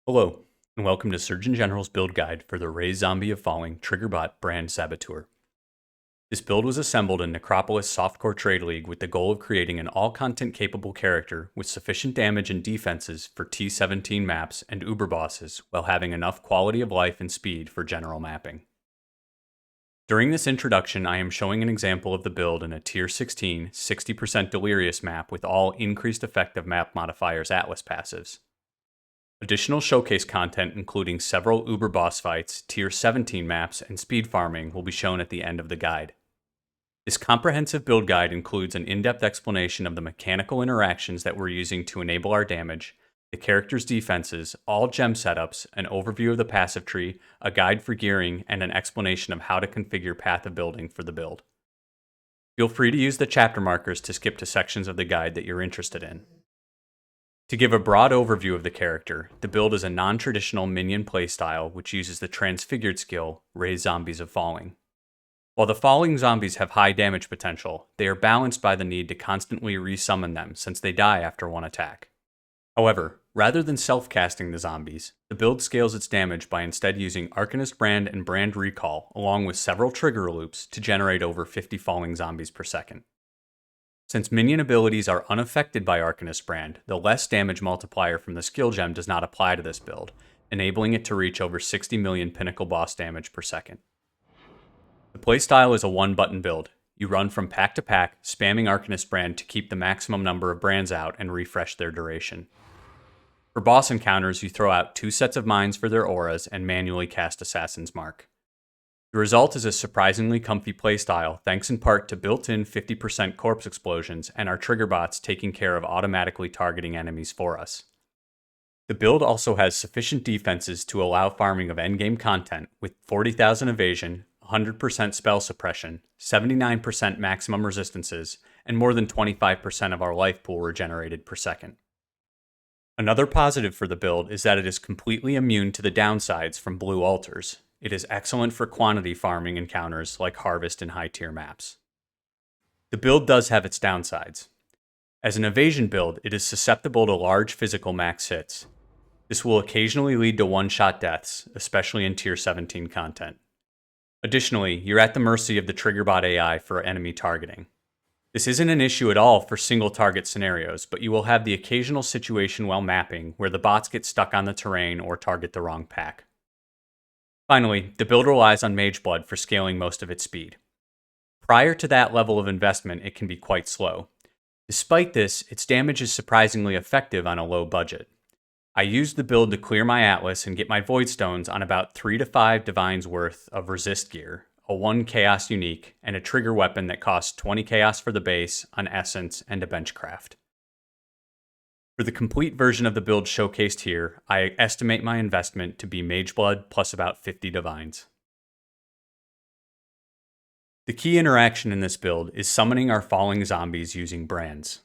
Hello, and welcome to Surgeon General's build guide for the Raised Zombie of Falling Triggerbot brand Saboteur. This build was assembled in Necropolis Softcore Trade League with the goal of creating an all-content capable character with sufficient damage and defenses for T17 maps and Uber bosses while having enough quality of life and speed for general mapping. During this introduction, I am showing an example of the build in a Tier 16, 60% Delirious map with all increased effective map modifiers Atlas passives. Additional showcase content, including several Uber boss fights, Tier 17 maps, and speed farming, will be shown at the end of the guide. This comprehensive build guide includes an in-depth explanation of the mechanical interactions that we're using to enable our damage, the character's defenses, all gem setups, an overview of the passive tree, a guide for gearing, and an explanation of how to configure Path of Building for the build. Feel free to use the chapter markers to skip to sections of the guide that you're interested in. To give a broad overview of the character, the build is a non-traditional minion playstyle which uses the transfigured skill, Raised Zombies of Falling. While the falling zombies have high damage potential, they are balanced by the need to constantly resummon them since they die after one attack. However, rather than self-casting the zombies, the build scales its damage by instead using Arcanist Brand and Brand Recall along with several trigger loops to generate over 50 falling zombies per second. Since minion abilities are unaffected by Arcanist Brand, the less damage multiplier from the skill gem does not apply to this build, enabling it to reach over 60 million pinnacle boss damage per second. The playstyle is a one-button build. You run from pack to pack, spamming Arcanist Brand to keep the maximum number of brands out and refresh their duration. For boss encounters, you throw out 2 sets of mines for their auras and manually cast Assassin's Mark. The result is a surprisingly comfy playstyle, thanks in part to built-in 50% corpse explosions and our Triggerbots taking care of automatically targeting enemies for us. The build also has sufficient defenses to allow farming of endgame content with 40,000 evasion, 100% spell suppression, 79% maximum resistances, and more than 25% of our life pool regenerated per second. Another positive for the build is that it is completely immune to the downsides from blue altars. It is excellent for quantity farming encounters like Harvest and high-tier maps. The build does have its downsides. As an evasion build, it is susceptible to large physical max hits. This will occasionally lead to one-shot deaths, especially in Tier 17 content. Additionally, you're at the mercy of the Triggerbot AI for enemy targeting. This isn't an issue at all for single-target scenarios, but you will have the occasional situation while mapping where the bots get stuck on the terrain or target the wrong pack. Finally, the build relies on Mageblood for scaling most of its speed. Prior to that level of investment, it can be quite slow. Despite this, its damage is surprisingly effective on a low budget. I used the build to clear my Atlas and get my Void Stones on about 3 to 5 Divines worth of resist gear, a 1 Chaos unique, and a trigger weapon that costs 20 Chaos for the base, an Essence, and a Benchcraft. For the complete version of the build showcased here, I estimate my investment to be Mageblood plus about 50 Divines. The key interaction in this build is summoning our falling zombies using brands.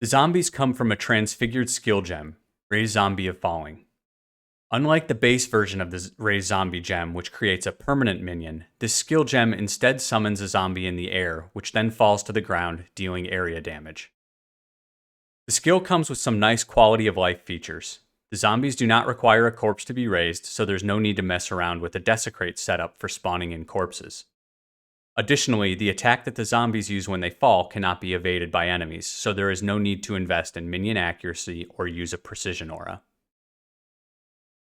The zombies come from a transfigured skill gem, Raised Zombie of Falling. Unlike the base version of the Raised Zombie gem, which creates a permanent minion, this skill gem instead summons a zombie in the air, which then falls to the ground, dealing area damage. The skill comes with some nice quality of life features. The zombies do not require a corpse to be raised, so there's no need to mess around with the desecrate setup for spawning in corpses. Additionally, the attack that the zombies use when they fall cannot be evaded by enemies, so there is no need to invest in minion accuracy or use a precision aura.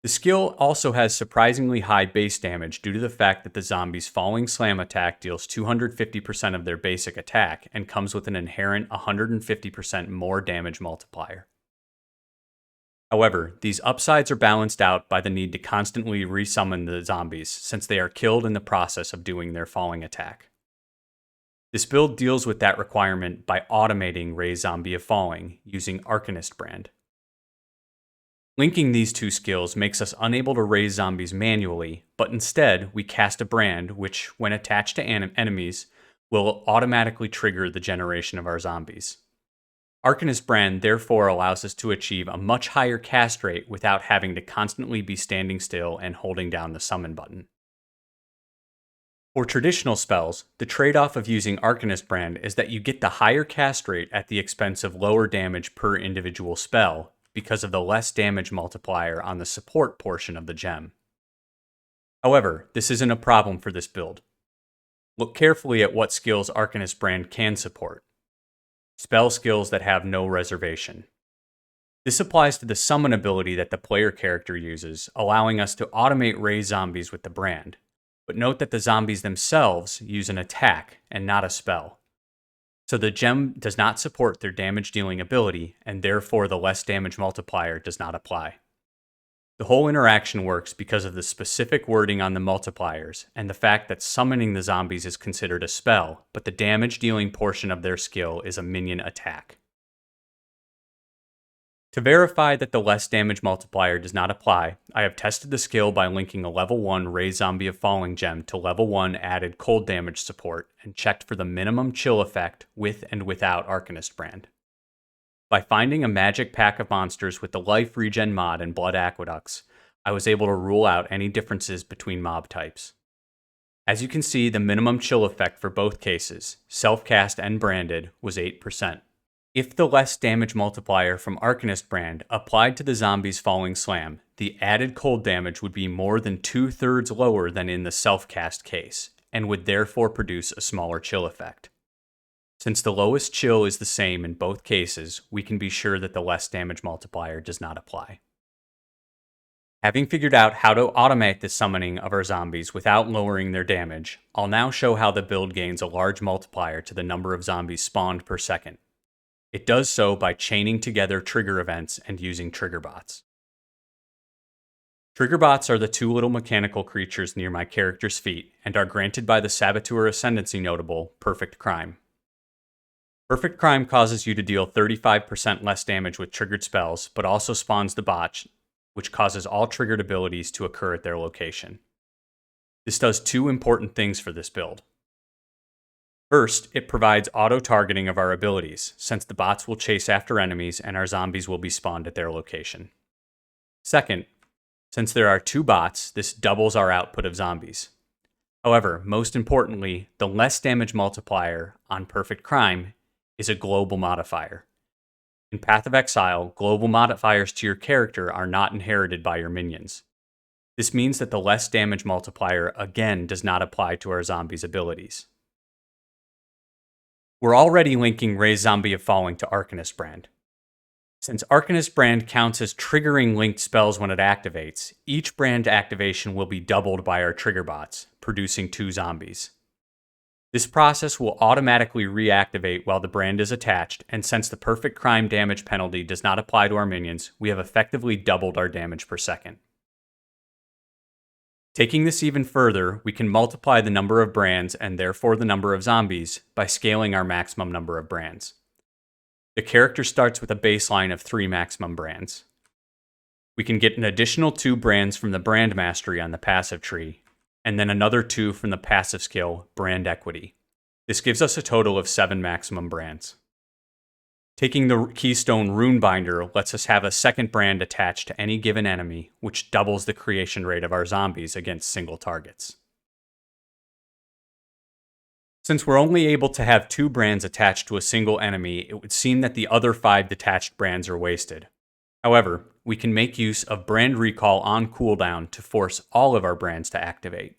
The skill also has surprisingly high base damage due to the fact that the zombies' falling slam attack deals 250% of their basic attack and comes with an inherent 150% more damage multiplier. However, these upsides are balanced out by the need to constantly resummon the zombies since they are killed in the process of doing their falling attack. This build deals with that requirement by automating Raised Zombie of Falling using Arcanist Brand. Linking these two skills makes us unable to raise zombies manually, but instead we cast a brand which, when attached to enemies, will automatically trigger the generation of our zombies. Arcanist Brand therefore allows us to achieve a much higher cast rate without having to constantly be standing still and holding down the summon button. For traditional spells, the trade-off of using Arcanist Brand is that you get the higher cast rate at the expense of lower damage per individual spell, because of the less damage multiplier on the support portion of the gem. However, this isn't a problem for this build. Look carefully at what skills Arcanist Brand can support. Spell skills that have no reservation. This applies to the summon ability that the player character uses, allowing us to automate raise zombies with the brand. But note that the zombies themselves use an attack and not a spell. So the gem does not support their damage dealing ability, and therefore the less damage multiplier does not apply. The whole interaction works because of the specific wording on the multipliers, and the fact that summoning the zombies is considered a spell, but the damage dealing portion of their skill is a minion attack. To verify that the less damage multiplier does not apply, I have tested the skill by linking a level 1 Raise Zombie of Falling gem to level 1 added cold damage support and checked for the minimum chill effect with and without Arcanist Brand. By finding a magic pack of monsters with the life regen mod and blood aqueducts, I was able to rule out any differences between mob types. As you can see, the minimum chill effect for both cases, self-cast and branded, was 8%. If the less damage multiplier from Arcanist Brand applied to the zombies falling slam, the added cold damage would be more than 2/3 lower than in the self-cast case, and would therefore produce a smaller chill effect. Since the lowest chill is the same in both cases, we can be sure that the less damage multiplier does not apply. Having figured out how to automate the summoning of our zombies without lowering their damage, I'll now show how the build gains a large multiplier to the number of zombies spawned per second. It does so by chaining together trigger events and using Triggerbots. Triggerbots are the two little mechanical creatures near my character's feet and are granted by the Saboteur Ascendancy notable, Perfect Crime. Perfect Crime causes you to deal 35% less damage with triggered spells, but also spawns the bot, which causes all triggered abilities to occur at their location. This does two important things for this build. First, it provides auto-targeting of our abilities, since the bots will chase after enemies and our zombies will be spawned at their location. Second, since there are two bots, this doubles our output of zombies. However, most importantly, the less damage multiplier on Perfect Crime is a global modifier. In Path of Exile, global modifiers to your character are not inherited by your minions. This means that the less damage multiplier again does not apply to our zombies' abilities. We're already linking Raise Zombie of Falling to Arcanist Brand. Since Arcanist Brand counts as triggering linked spells when it activates, each brand activation will be doubled by our Triggerbots, producing 2 zombies. This process will automatically reactivate while the brand is attached, and since the Perfect Crime damage penalty does not apply to our minions, we have effectively doubled our damage per second. Taking this even further, we can multiply the number of brands and therefore the number of zombies by scaling our maximum number of brands. The character starts with a baseline of 3 maximum brands. We can get an additional 2 brands from the brand mastery on the passive tree, and then another 2 from the passive skill, Brand Equity. This gives us a total of 7 maximum brands. Taking the Keystone Runebinder lets us have a second brand attached to any given enemy, which doubles the creation rate of our zombies against single targets. Since we're only able to have 2 brands attached to a single enemy, it would seem that the other 5 detached brands are wasted. However, we can make use of Brand Recall on cooldown to force all of our brands to activate.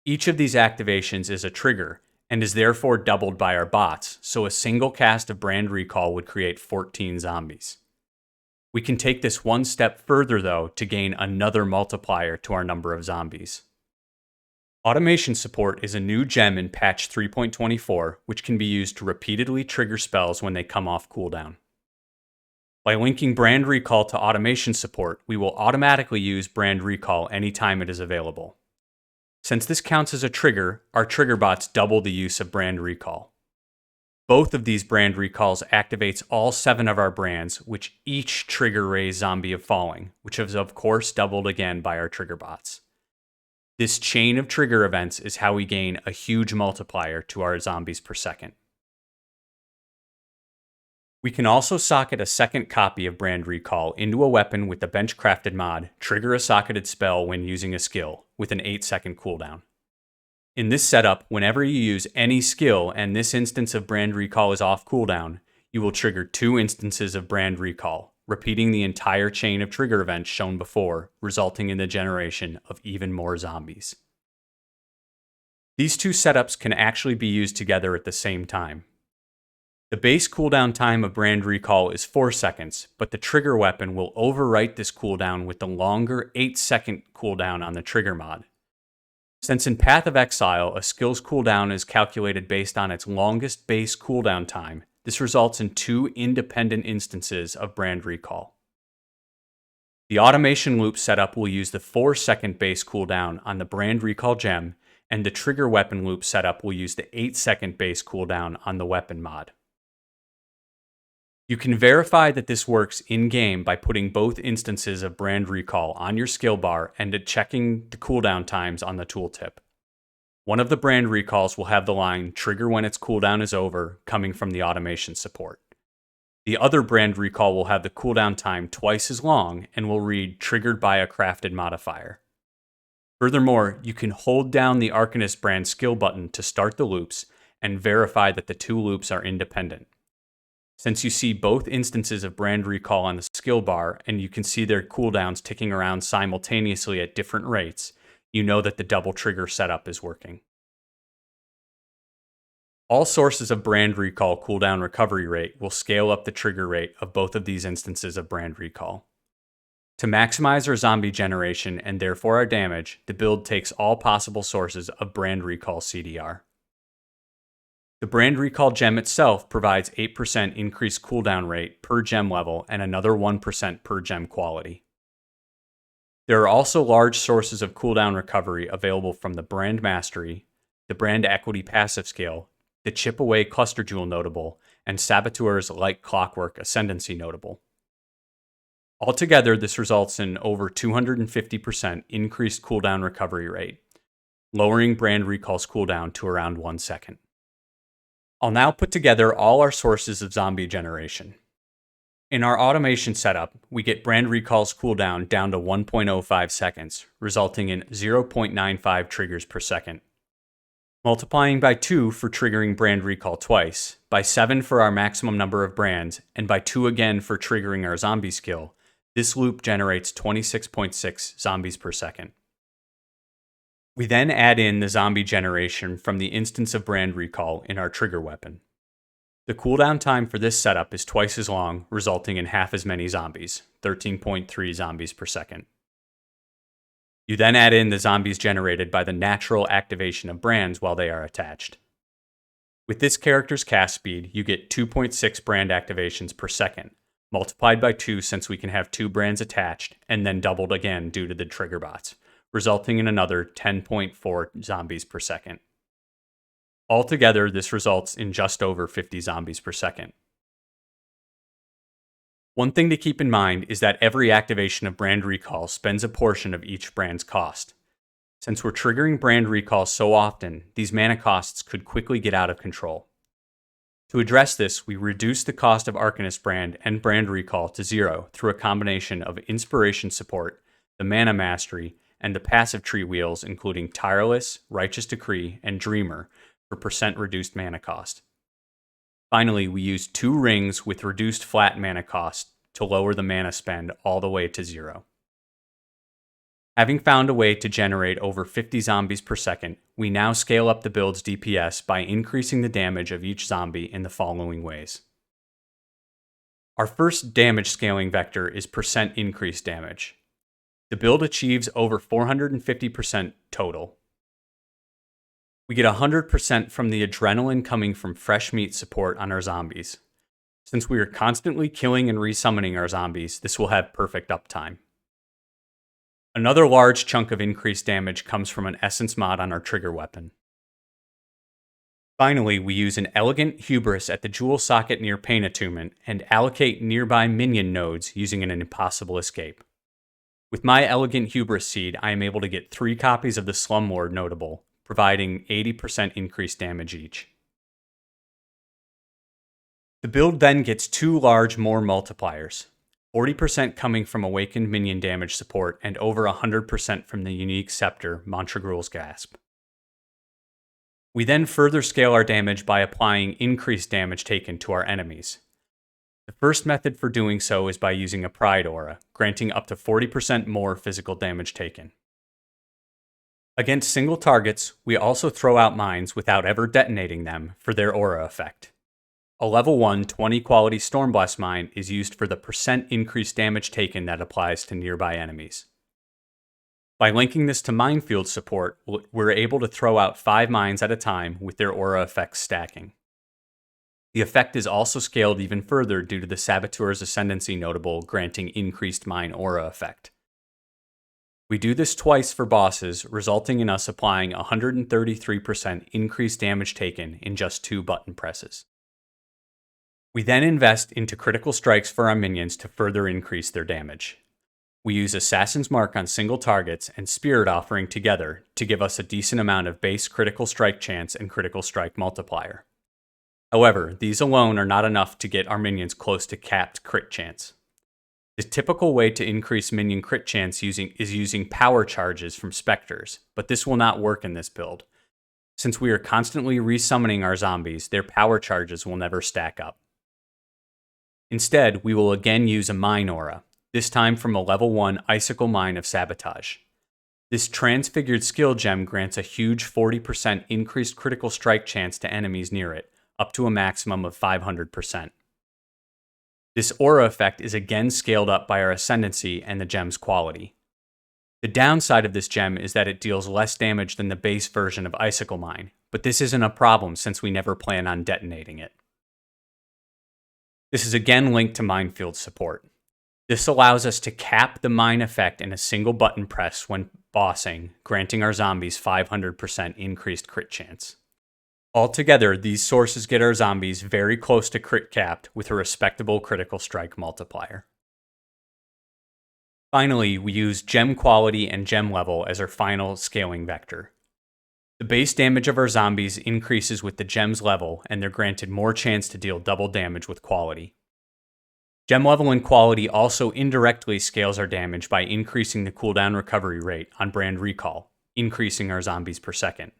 Each of these activations is a trigger, and is therefore doubled by our bots, so a single cast of Brand Recall would create 14 zombies. We can take this one step further though to gain another multiplier to our number of zombies. Automation Support is a new gem in patch 3.24, which can be used to repeatedly trigger spells when they come off cooldown. By linking Brand Recall to Automation Support, we will automatically use Brand Recall anytime it is available. Since this counts as a trigger, our Triggerbots double the use of Brand Recall. Both of these Brand Recalls activates all 7 of our brands, which each trigger Raise Zombie of Falling, which is of course doubled again by our Triggerbots. This chain of trigger events is how we gain a huge multiplier to our zombies per second. We can also socket a second copy of Brand Recall into a weapon with the bench-crafted mod, trigger a socketed spell when using a skill, with an 8-second cooldown. In this setup, whenever you use any skill and this instance of Brand Recall is off cooldown, you will trigger 2 instances of Brand Recall, repeating the entire chain of trigger events shown before, resulting in the generation of even more zombies. These two setups can actually be used together at the same time. The base cooldown time of Brand Recall is 4 seconds, but the trigger weapon will overwrite this cooldown with the longer 8-second cooldown on the trigger mod. Since in Path of Exile, a skill's cooldown is calculated based on its longest base cooldown time, this results in 2 independent instances of Brand Recall. The automation loop setup will use the 4-second base cooldown on the Brand Recall gem, and the trigger weapon loop setup will use the 8-second base cooldown on the weapon mod. You can verify that this works in-game by putting both instances of Brand Recall on your skill bar and checking the cooldown times on the tooltip. One of the Brand Recalls will have the line "Trigger when its cooldown is over" coming from the automation support. The other Brand Recall will have the cooldown time twice as long and will read "Triggered by a crafted modifier." Furthermore, you can hold down the Arcanist brand skill button to start the loops and verify that the two loops are independent. Since you see both instances of Brand Recall on the skill bar and you can see their cooldowns ticking around simultaneously at different rates, you know that the double trigger setup is working. All sources of Brand Recall cooldown recovery rate will scale up the trigger rate of both of these instances of Brand Recall. To maximize our zombie generation and therefore our damage, the build takes all possible sources of Brand Recall CDR. The Brand Recall gem itself provides 8% increased cooldown rate per gem level and another 1% per gem quality. There are also large sources of cooldown recovery available from the Brand Mastery, the Brand Equity passive skill, the Chip Away Cluster Jewel notable, and Saboteur's Like Clockwork Ascendancy notable. Altogether, this results in over 250% increased cooldown recovery rate, lowering Brand Recall's cooldown to around 1 second. I'll now put together all our sources of zombie generation. In our automation setup, we get Brand Recall's cooldown down to 1.05 seconds, resulting in 0.95 triggers per second. Multiplying by 2 for triggering Brand Recall twice, by 7 for our maximum number of brands, and by 2 again for triggering our zombie skill, this loop generates 26.6 zombies per second. We then add in the zombie generation from the instance of Brand Recall in our trigger weapon. The cooldown time for this setup is twice as long, resulting in half as many zombies, 13.3 zombies per second. You then add in the zombies generated by the natural activation of brands while they are attached. With this character's cast speed, you get 2.6 brand activations per second, multiplied by 2 since we can have 2 brands attached, and then doubled again due to the Triggerbots, resulting in another 10.4 zombies per second. Altogether, this results in just over 50 zombies per second. One thing to keep in mind is that every activation of Brand Recall spends a portion of each brand's cost. Since we're triggering Brand Recall so often, these mana costs could quickly get out of control. To address this, we reduce the cost of Arcanist brand and Brand Recall to 0 through a combination of Inspiration support, the Mana Mastery, and the passive tree wheels including Tireless, Righteous Decree, and Dreamer for % reduced mana cost. Finally, we use 2 rings with reduced flat mana cost to lower the mana spend all the way to 0. Having found a way to generate over 50 zombies per second, we now scale up the build's DPS by increasing the damage of each zombie in the following ways. Our first damage scaling vector is % increased damage. The build achieves over 450% total. We get 100% from the adrenaline coming from fresh meat support on our zombies. Since we are constantly killing and resummoning our zombies, this will have perfect uptime. Another large chunk of increased damage comes from an essence mod on our trigger weapon. Finally, we use an elegant hubris at the jewel socket near Pain Attunement and allocate nearby minion nodes using an impossible escape. With my elegant hubris seed, I am able to get 3 copies of the Slumlord notable, providing 80% increased damage each. The build then gets 2 large more multipliers, 40% coming from Awakened Minion damage support and over 100% from the unique scepter Montragruel's Gasp. We then further scale our damage by applying increased damage taken to our enemies. The first method for doing so is by using a Pride aura, granting up to 40% more physical damage taken. Against single targets, we also throw out mines without ever detonating them for their aura effect. A level 1 20 quality Stormblast mine is used for the percent increased damage taken that applies to nearby enemies. By linking this to minefield support, we're able to throw out 5 mines at a time with their aura effects stacking. The effect is also scaled even further due to the Saboteur's Ascendancy notable granting increased mine aura effect. We do this twice for bosses, resulting in us applying 133% increased damage taken in just 2 button presses. We then invest into critical strikes for our minions to further increase their damage. We use Assassin's Mark on single targets and Spirit Offering together to give us a decent amount of base critical strike chance and critical strike multiplier. However, these alone are not enough to get our minions close to capped crit chance. The typical way to increase minion crit chance is using power charges from Spectres, but this will not work in this build. Since we are constantly resummoning our zombies, their power charges will never stack up. Instead, we will again use a mine aura, this time from a level 1 Icicle Mine of Sabotage. This transfigured skill gem grants a huge 40% increased critical strike chance to enemies near it, up to a maximum of 500%. This aura effect is again scaled up by our Ascendancy and the gem's quality. The downside of this gem is that it deals less damage than the base version of Icicle Mine, but this isn't a problem since we never plan on detonating it. This is again linked to minefield support. This allows us to cap the mine effect in a single button press when bossing, granting our zombies 500% increased crit chance. Altogether, these sources get our zombies very close to crit capped with a respectable critical strike multiplier. Finally, we use gem quality and gem level as our final scaling vector. The base damage of our zombies increases with the gem's level, and they're granted more chance to deal double damage with quality. Gem level and quality also indirectly scales our damage by increasing the cooldown recovery rate on brand recall, increasing our zombies per second.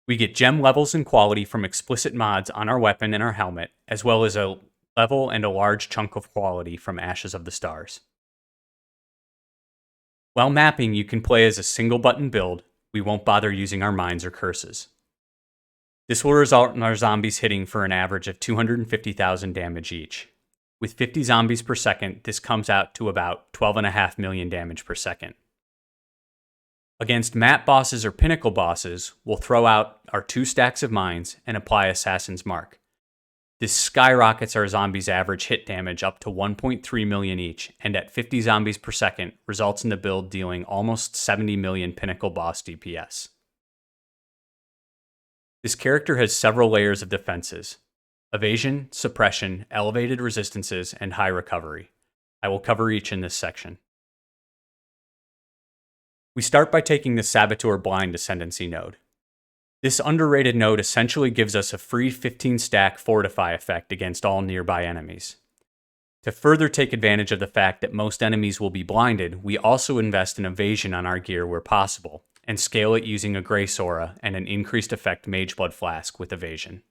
We get gem levels and quality from explicit mods on our weapon and our helmet, as well as a level and a large chunk of quality from Ashes of the Stars. While mapping, you can play as a single button build. We won't bother using our mines or curses. This will result in our zombies hitting for an average of 250,000 damage each. With 50 zombies per second, this comes out to about 12.5 million damage per second. Against map bosses or pinnacle bosses, we'll throw out our 2 stacks of mines and apply Assassin's Mark. This skyrockets our zombies' average hit damage up to 1.3 million each, and at 50 zombies per second, results in the build dealing almost 70 million pinnacle boss DPS. This character has several layers of defenses: evasion, suppression, elevated resistances, and high recovery. I will cover each in this section. We start by taking the Saboteur Blind Ascendancy node. This underrated node essentially gives us a free 15-stack Fortify effect against all nearby enemies. To further take advantage of the fact that most enemies will be blinded, we also invest in evasion on our gear where possible, and scale it using a Grace Aura and an increased effect Mageblood Flask with evasion.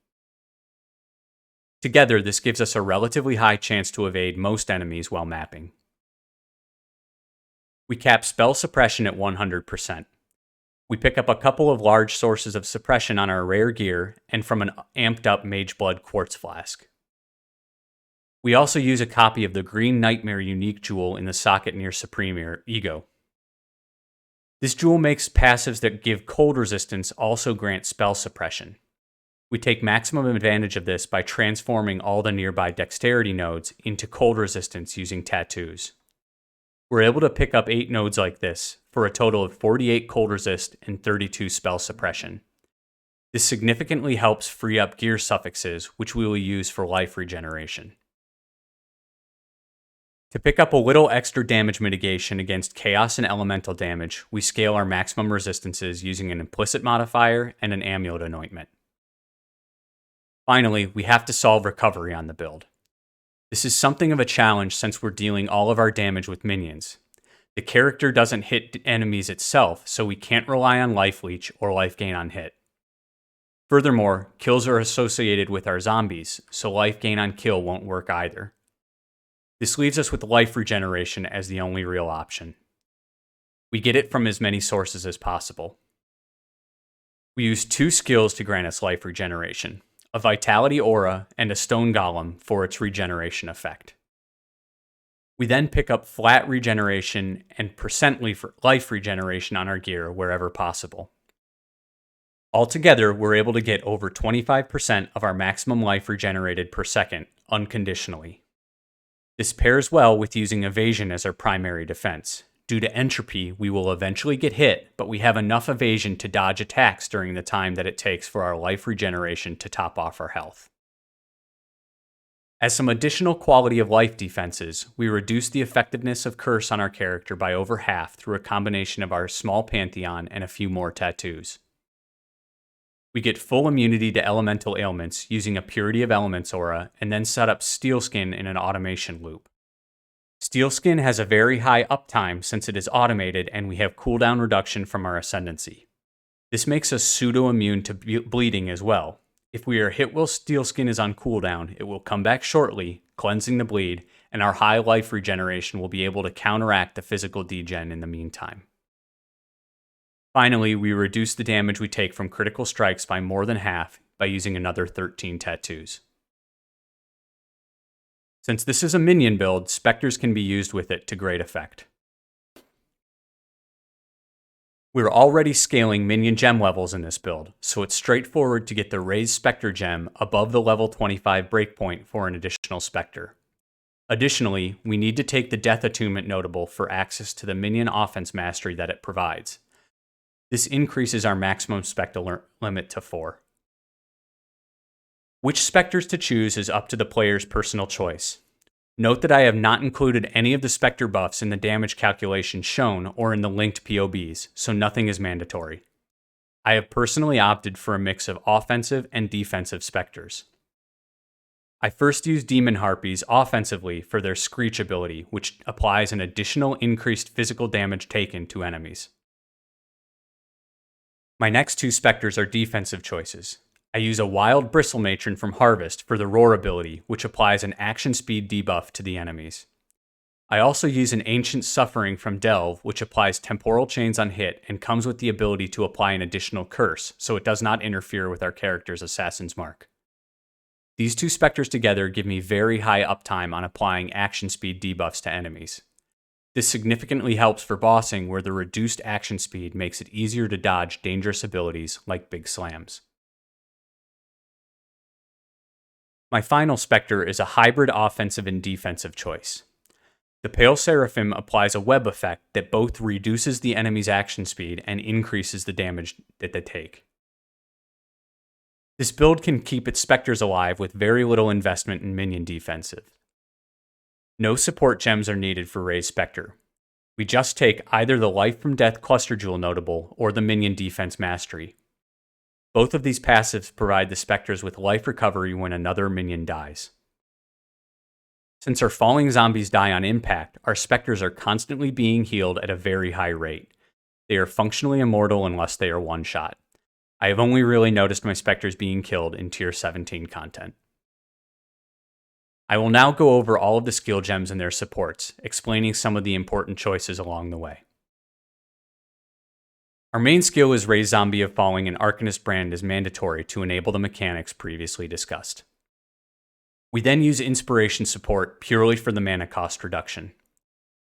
Together, this gives us a relatively high chance to evade most enemies while mapping. We cap spell suppression at 100%. We pick up a couple of large sources of suppression on our rare gear and from an amped up Mageblood Quartz Flask. We also use a copy of the Green Nightmare unique jewel in the socket near Supreme Ego. This jewel makes passives that give cold resistance also grant spell suppression. We take maximum advantage of this by transforming all the nearby dexterity nodes into cold resistance using tattoos. We're able to pick up 8 nodes like this, for a total of 48 cold resist and 32 spell suppression. This significantly helps free up gear suffixes, which we will use for life regeneration. To pick up a little extra damage mitigation against chaos and elemental damage, we scale our maximum resistances using an implicit modifier and an amulet anointment. Finally, we have to solve recovery on the build. This is something of a challenge since we're dealing all of our damage with minions. The character doesn't hit enemies itself, so we can't rely on life leech or life gain on hit. Furthermore, kills are associated with our zombies, so life gain on kill won't work either. This leaves us with life regeneration as the only real option. We get it from as many sources as possible. We use 2 skills to grant us life regeneration, a Vitality Aura and a Stone Golem for its regeneration effect. We then pick up flat regeneration and percent life regeneration on our gear wherever possible. Altogether, we're able to get over 25% of our maximum life regenerated per second, unconditionally. This pairs well with using evasion as our primary defense. Due to entropy, we will eventually get hit, but we have enough evasion to dodge attacks during the time that it takes for our life regeneration to top off our health. As some additional quality of life defenses, we reduce the effectiveness of Curse on our character by over half through a combination of our small Pantheon and a few more tattoos. We get full immunity to elemental ailments using a Purity of Elements aura, and then set up Steelskin in an automation loop. Steelskin has a very high uptime since it is automated and we have cooldown reduction from our Ascendancy. This makes us pseudo-immune to bleeding as well. If we are hit while Steelskin is on cooldown, it will come back shortly, cleansing the bleed, and our high life regeneration will be able to counteract the physical degen in the meantime. Finally, we reduce the damage we take from critical strikes by more than half by using another 13 tattoos. Since this is a minion build, Spectres can be used with it to great effect. We're already scaling minion gem levels in this build, so it's straightforward to get the Raised Spectre gem above the level 25 breakpoint for an additional Spectre. Additionally, we need to take the Death Attunement notable for access to the minion offense mastery that it provides. This increases our maximum Spectre limit to 4. Which Spectres to choose is up to the player's personal choice. Note that I have not included any of the Spectre buffs in the damage calculation shown or in the linked PoBs, so nothing is mandatory. I have personally opted for a mix of offensive and defensive Spectres. I first use Demon Harpies offensively for their Screech ability, which applies an additional increased physical damage taken to enemies. My next 2 Spectres are defensive choices. I use a Wild Bristle Matron from Harvest for the Roar ability, which applies an action speed debuff to the enemies. I also use an Ancient Suffering from Delve, which applies temporal chains on hit and comes with the ability to apply an additional curse, so it does not interfere with our character's Assassin's Mark. These 2 Spectres together give me very high uptime on applying action speed debuffs to enemies. This significantly helps for bossing, where the reduced action speed makes it easier to dodge dangerous abilities like big slams. My final Spectre is a hybrid offensive and defensive choice. The Pale Seraphim applies a web effect that both reduces the enemy's action speed and increases the damage that they take. This build can keep its Spectres alive with very little investment in minion defensive. No support gems are needed for Raised Spectre. We just take either the Life from Death Cluster Jewel notable or the Minion Defense Mastery. Both of these passives provide the Spectres with life recovery when another minion dies. Since our falling zombies die on impact, our Spectres are constantly being healed at a very high rate. They are functionally immortal unless they are one-shot. I have only really noticed my Spectres being killed in Tier 17 content. I will now go over all of the skill gems and their supports, explaining some of the important choices along the way. Our main skill is Raised Zombie of Falling, and Arcanist Brand is mandatory to enable the mechanics previously discussed. We then use Inspiration support purely for the mana cost reduction.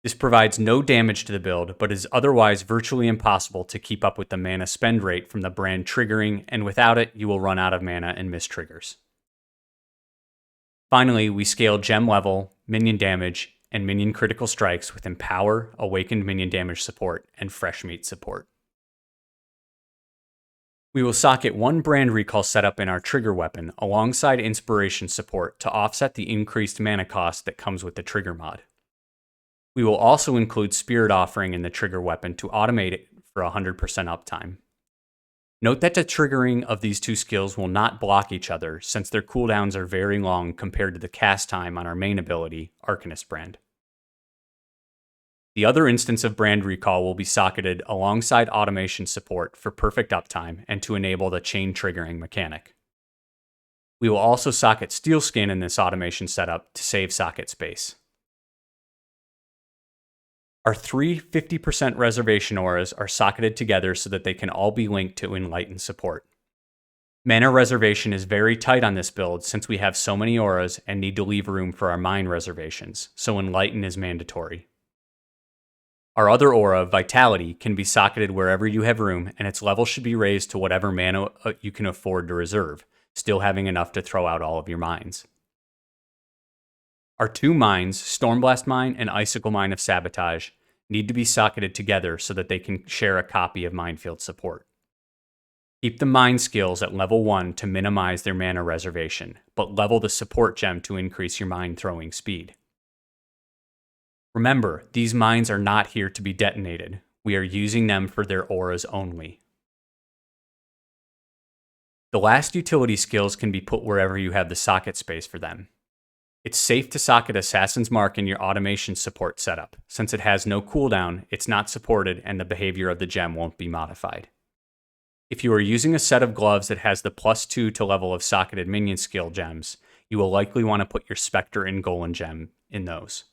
This provides no damage to the build, but is otherwise virtually impossible to keep up with the mana spend rate from the brand triggering, and without it, you will run out of mana and miss triggers. Finally, we scale gem level, minion damage, and minion critical strikes with Empower, Awakened Minion Damage support, and Fresh Meat support. We will socket one brand recall setup in our trigger weapon alongside Inspiration support to offset the increased mana cost that comes with the trigger mod. We will also include Spirit Offering in the trigger weapon to automate it for 100% uptime. Note that the triggering of these 2 skills will not block each other, since their cooldowns are very long compared to the cast time on our main ability, Arcanist Brand. The other instance of brand recall will be socketed alongside automation support for perfect uptime and to enable the chain triggering mechanic. We will also socket steel skin in this automation setup to save socket space. Our three 50% reservation auras are socketed together so that they can all be linked to Enlighten support. Mana reservation is very tight on this build since we have so many auras and need to leave room for our mine reservations, so Enlighten is mandatory. Our other aura, Vitality, can be socketed wherever you have room, and its level should be raised to whatever mana you can afford to reserve, still having enough to throw out all of your mines. Our two mines, Stormblast Mine and Icicle Mine of Sabotage, need to be socketed together so that they can share a copy of Minefield support. Keep the mine skills at level 1 to minimize their mana reservation, but level the support gem to increase your mine throwing speed. Remember, these mines are not here to be detonated. We are using them for their auras only. The last utility skills can be put wherever you have the socket space for them. It's safe to socket Assassin's Mark in your automation support setup. Since it has no cooldown, it's not supported and the behavior of the gem won't be modified. If you are using a set of gloves that has the +2 to level of socketed minion skill gems, you will likely want to put your Spectre and Golem gem in those.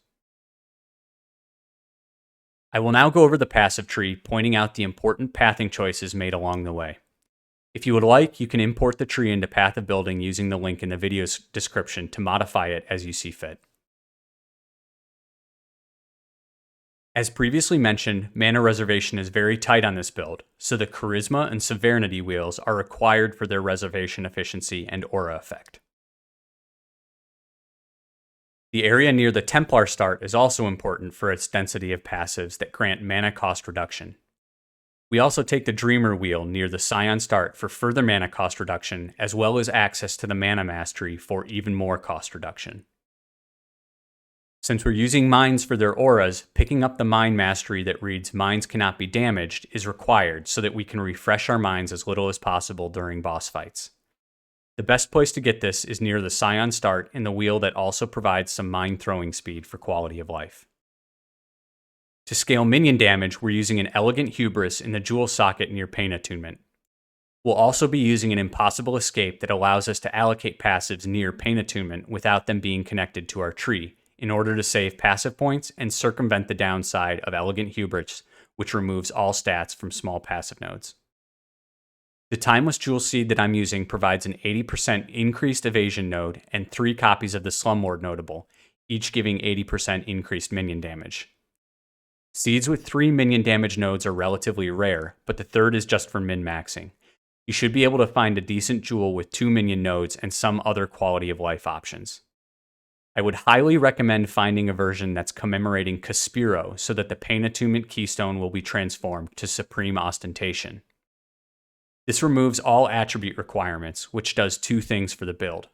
I will now go over the passive tree, pointing out the important pathing choices made along the way. If you would like, you can import the tree into Path of Building using the link in the video's description to modify it as you see fit. As previously mentioned, mana reservation is very tight on this build, so the Charisma and Sovereignty wheels are required for their reservation efficiency and aura effect. The area near the Templar start is also important for its density of passives that grant mana cost reduction. We also take the Dreamer wheel near the Scion start for further mana cost reduction, as well as access to the Mana Mastery for even more cost reduction. Since we're using mines for their auras, picking up the Mine Mastery that reads "Mines cannot be damaged" is required so that we can refresh our mines as little as possible during boss fights. The best place to get this is near the Scion start in the wheel that also provides some mine throwing speed for quality of life. To scale minion damage, we're using an Elegant Hubris in the Jewel socket near Pain Attunement. We'll also be using an Impossible Escape that allows us to allocate passives near Pain Attunement without them being connected to our tree, in order to save passive points and circumvent the downside of Elegant Hubris, which removes all stats from small passive nodes. The Timeless Jewel Seed that I'm using provides an 80% increased evasion node and 3 copies of the Slumlord notable, each giving 80% increased minion damage. Seeds with 3 minion damage nodes are relatively rare, but the third is just for min-maxing. You should be able to find a decent jewel with 2 minion nodes and some other quality of life options. I would highly recommend finding a version that's commemorating Caspiro so that the Pain Attunement keystone will be transformed to Supreme Ostentation. This removes all attribute requirements, which does 2 things for the build.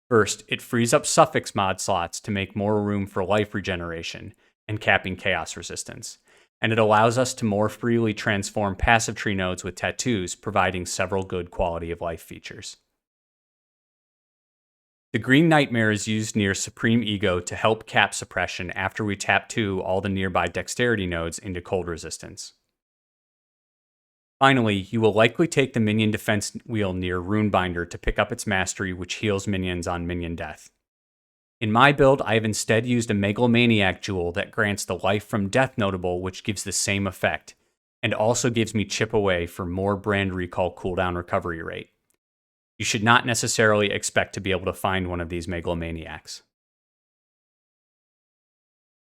First, it frees up suffix mod slots to make more room for life regeneration and capping chaos resistance, and it allows us to more freely transform passive tree nodes with tattoos, providing several good quality of life features. The Green Nightmare is used near Supreme Ego to help cap suppression after we tattoo all the nearby dexterity nodes into cold resistance. Finally, you will likely take the Minion Defense wheel near Runebinder to pick up its mastery, which heals minions on minion death. In my build, I have instead used a Megalomaniac jewel that grants the Life from Death notable, which gives the same effect, and also gives me chip away for more brand recall cooldown recovery rate. You should not necessarily expect to be able to find one of these Megalomaniacs.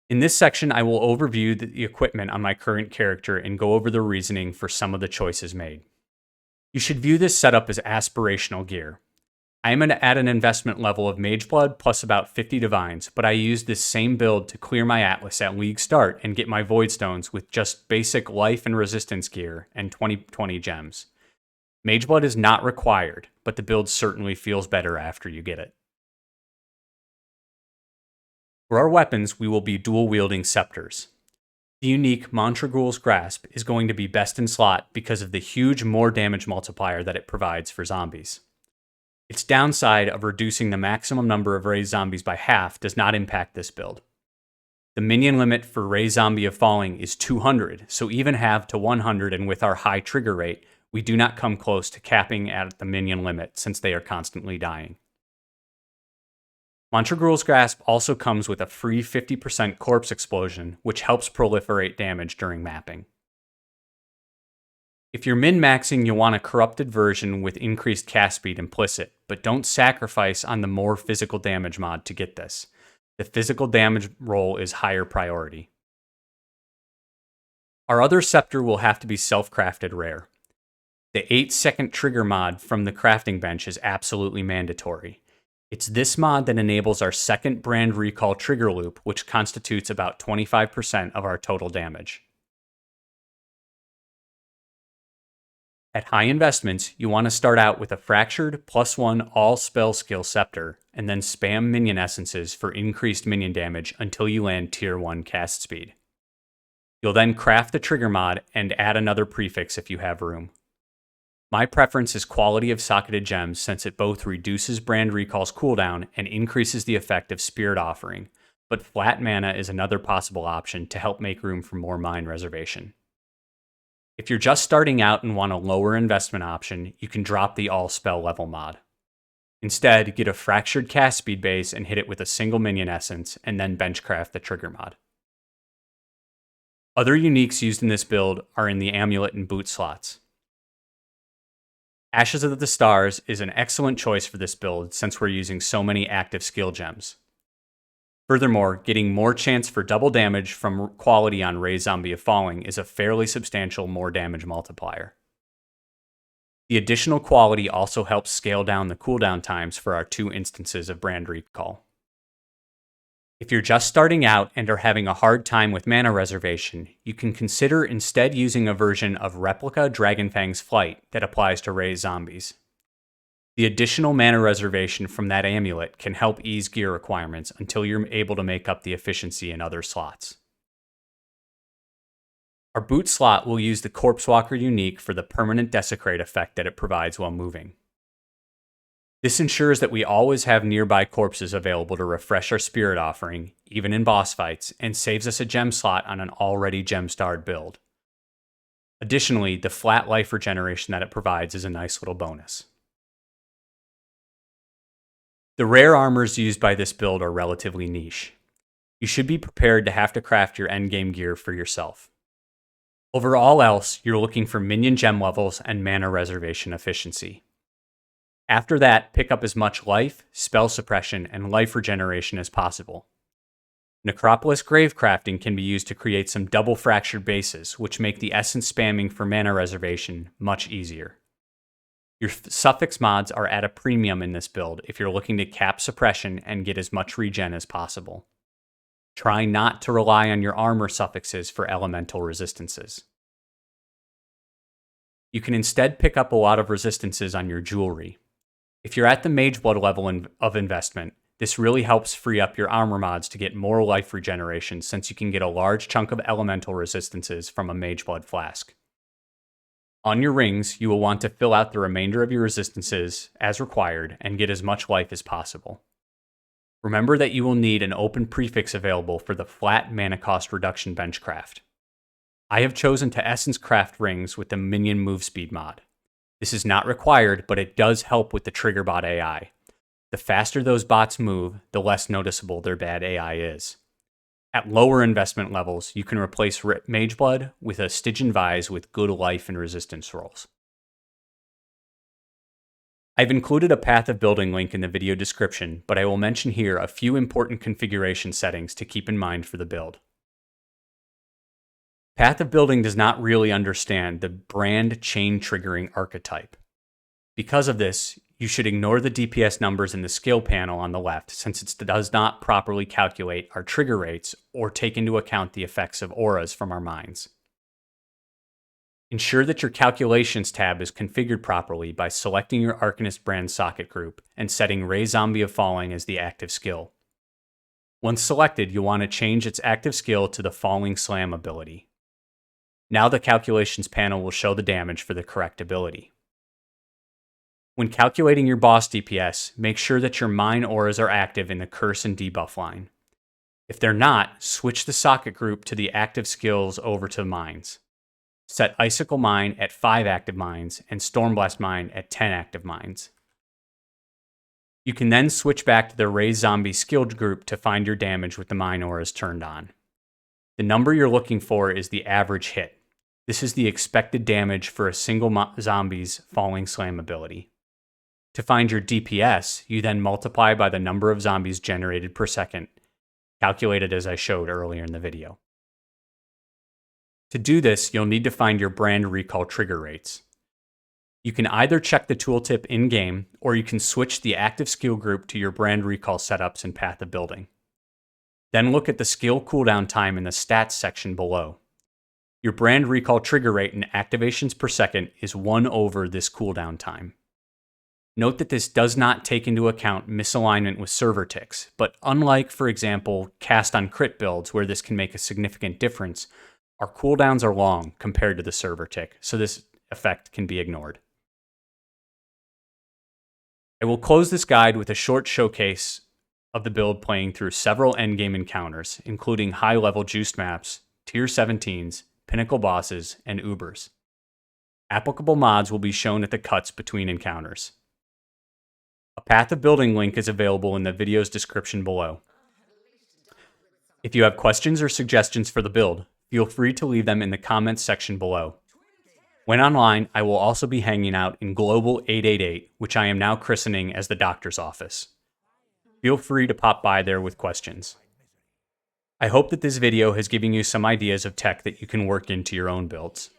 In this section, I will overview the equipment on my current character and go over the reasoning for some of the choices made. You should view this setup as aspirational gear. I am at an investment level of Mageblood plus about 50 Divines, but I used this same build to clear my Atlas at League start and get my Voidstones with just basic life and resistance gear and 20/20 gems. Mageblood is not required, but the build certainly feels better after you get it. For our weapons, we will be dual-wielding Scepters. The unique Montragul's Grasp is going to be best in slot because of the huge more damage multiplier that it provides for zombies. Its downside of reducing the maximum number of raised zombies by half does not impact this build. The minion limit for Ray Zombie of Falling is 200, so even halved to 100 and with our high trigger rate, we do not come close to capping at the minion limit since they are constantly dying. Mantragul's Grasp also comes with a free 50% corpse explosion, which helps proliferate damage during mapping. If you're min-maxing, you'll want a corrupted version with increased cast speed implicit, but don't sacrifice on the more physical damage mod to get this. The physical damage roll is higher priority. Our other scepter will have to be self-crafted rare. The 8-second trigger mod from the crafting bench is absolutely mandatory. It's this mod that enables our second brand recall trigger loop, which constitutes about 25% of our total damage. At high investments, you want to start out with a fractured +1 all spell skill scepter, and then spam minion essences for increased minion damage until you land tier 1 cast speed. You'll then craft the trigger mod and add another prefix if you have room. My preference is Quality of Socketed Gems since it both reduces Brand Recall's cooldown and increases the effect of Spirit Offering, but flat mana is another possible option to help make room for more Mind Reservation. If you're just starting out and want a lower investment option, you can drop the All Spell level mod. Instead, get a Fractured cast speed base and hit it with a single minion essence, and then benchcraft the trigger mod. Other uniques used in this build are in the Amulet and Boot slots. Ashes of the Stars is an excellent choice for this build since we're using so many active skill gems. Furthermore, getting more chance for double damage from quality on Ray Zombie of Falling is a fairly substantial more damage multiplier. The additional quality also helps scale down the cooldown times for our 2 instances of Brand Recall. If you're just starting out and are having a hard time with mana reservation, you can consider instead using a version of Replica Dragonfang's Flight that applies to Ray zombies. The additional mana reservation from that amulet can help ease gear requirements until you're able to make up the efficiency in other slots. Our boot slot will use the Corpse Walker unique for the permanent desecrate effect that it provides while moving. This ensures that we always have nearby corpses available to refresh our Spirit Offering, even in boss fights, and saves us a gem slot on an already gem-starred build. Additionally, the flat life regeneration that it provides is a nice little bonus. The rare armors used by this build are relatively niche. You should be prepared to have to craft your endgame gear for yourself. Over all else, you're looking for minion gem levels and mana reservation efficiency. After that, pick up as much life, spell suppression, and life regeneration as possible. Necropolis grave crafting can be used to create some double fractured bases, which make the essence spamming for mana reservation much easier. Your suffix mods are at a premium in this build if you're looking to cap suppression and get as much regen as possible. Try not to rely on your armor suffixes for elemental resistances. You can instead pick up a lot of resistances on your jewelry. If you're at the Mageblood level of investment, this really helps free up your armor mods to get more life regeneration since you can get a large chunk of elemental resistances from a Mageblood flask. On your rings, you will want to fill out the remainder of your resistances as required and get as much life as possible. Remember that you will need an open prefix available for the flat mana cost reduction benchcraft. I have chosen to essence craft rings with the minion move speed mod. This is not required, but it does help with the Triggerbot AI. The faster those bots move, the less noticeable their bad AI is. At lower investment levels, you can replace Mageblood with a Stygian Vise with good life and resistance rolls. I've included a Path of Building link in the video description, but I will mention here a few important configuration settings to keep in mind for the build. Path of Building does not really understand the brand chain triggering archetype. Because of this, you should ignore the DPS numbers in the skill panel on the left since it does not properly calculate our trigger rates or take into account the effects of auras from our mines. Ensure that your Calculations tab is configured properly by selecting your Arcanist brand socket group and setting Ray Zombie of Falling as the active skill. Once selected, you'll want to change its active skill to the Falling Slam ability. Now the Calculations panel will show the damage for the correct ability. When calculating your boss DPS, make sure that your mine auras are active in the curse and debuff line. If they're not, switch the socket group to the active skills over to mines. Set Icicle Mine at 5 active mines and Stormblast Mine at 10 active mines. You can then switch back to the Raise Zombie skilled group to find your damage with the mine auras turned on. The number you're looking for is the average hit. This is the expected damage for a single zombie's Falling Slam ability. To find your DPS, you then multiply by the number of zombies generated per second, calculated as I showed earlier in the video. To do this, you'll need to find your brand recall trigger rates. You can either check the tooltip in-game, or you can switch the active skill group to your brand recall setups in Path of Building. Then look at the skill cooldown time in the stats section below. Your brand recall trigger rate in activations per second is 1 over this cooldown time. Note that this does not take into account misalignment with server ticks, but unlike, for example, cast on crit builds where this can make a significant difference, our cooldowns are long compared to the server tick, so this effect can be ignored. I will close this guide with a short showcase of the build playing through several endgame encounters, including high-level juiced maps, tier 17s, pinnacle bosses, and Ubers. Applicable mods will be shown at the cuts between encounters. A Path of Building link is available in the video's description below. If you have questions or suggestions for the build, feel free to leave them in the comments section below. When online, I will also be hanging out in Global 888, which I am now christening as the doctor's office. Feel free to pop by there with questions. I hope that this video has given you some ideas of tech that you can work into your own builds.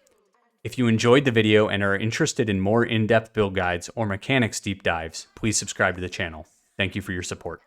If you enjoyed the video and are interested in more in-depth build guides or mechanics deep dives, please subscribe to the channel. Thank you for your support.